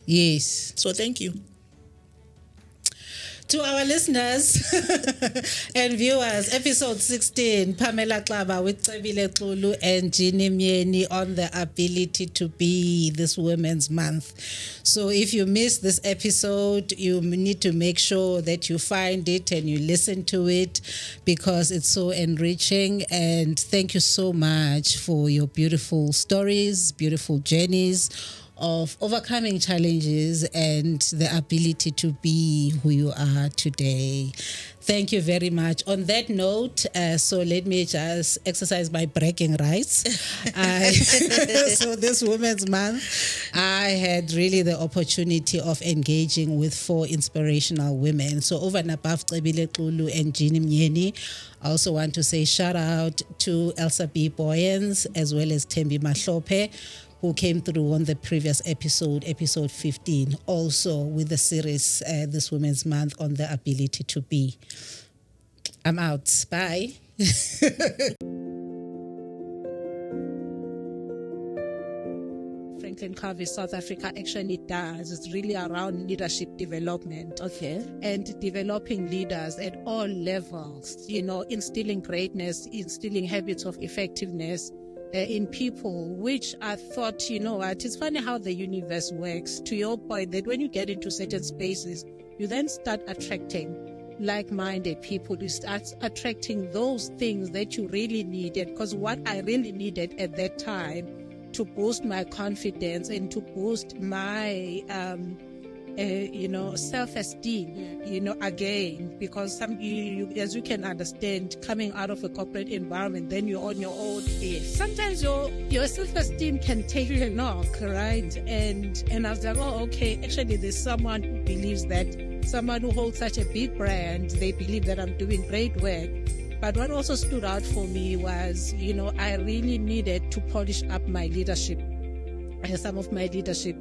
So thank you. To our listeners and viewers, episode 16, Pamela Klaba with Tsebile Xulu and Jeannie Myeni on the ability to be this Women's Month. So if you missed this episode, you need to make sure that you find it and you listen to it, because it's so enriching. And thank you so much for your beautiful stories, beautiful journeys, of overcoming challenges and the ability to be who you are today. Thank you very much. On that note, so let me just exercise my bragging rights. So this Women's Month, I had really the opportunity of engaging with 4 inspirational women. So over and above Cebile Xulu and Jeannie Mnyeni, I also want to say shout out to Elsa B. Boyens as well as Tembi Mahlope, who came through on the previous episode 15, also with the series this Women's Month on the ability to be. I'm out. Bye. Franklin Covey, South Africa actually does. It's really around leadership development. Okay. And developing leaders at all levels, instilling greatness, instilling habits of effectiveness in people, which I thought, it's funny how the universe works. To your point, that when you get into certain spaces, you then start attracting like-minded people. You start attracting those things that you really needed. Because what I really needed at that time to boost my confidence and to boost my self-esteem, again, because as you can understand, coming out of a corporate environment, then you're on your own. Sometimes your self-esteem can take you a knock, right? And I was like, oh, okay, actually there's someone who believes that, someone who holds such a big brand, they believe that I'm doing great work. But what also stood out for me was, I really needed to polish up my leadership, some of my leadership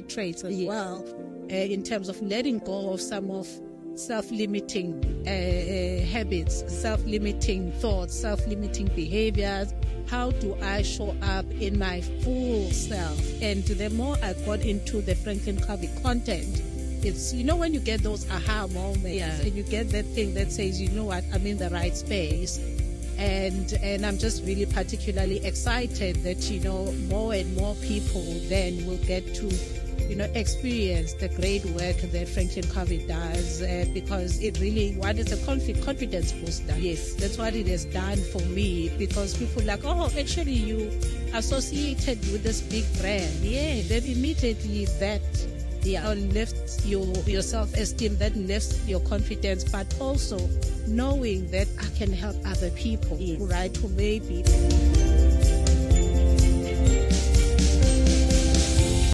traits as well. In terms of letting go of some of self-limiting habits, self-limiting thoughts, self-limiting behaviors. How do I show up in my full self? And the more I got into the Franklin Covey content, it's, when you get those aha moments, and you get that thing that says, you know what, I'm in the right space. And I'm just really particularly excited that, more and more people then will get to experience the great work that Franklin Covey does, because it really, it's a confidence booster. Yes, that's what it has done for me, because people are like, oh, actually you associated with this big brand. Yeah, then immediately that lifts your self-esteem, that lifts your confidence, but also knowing that I can help other people, right, who may be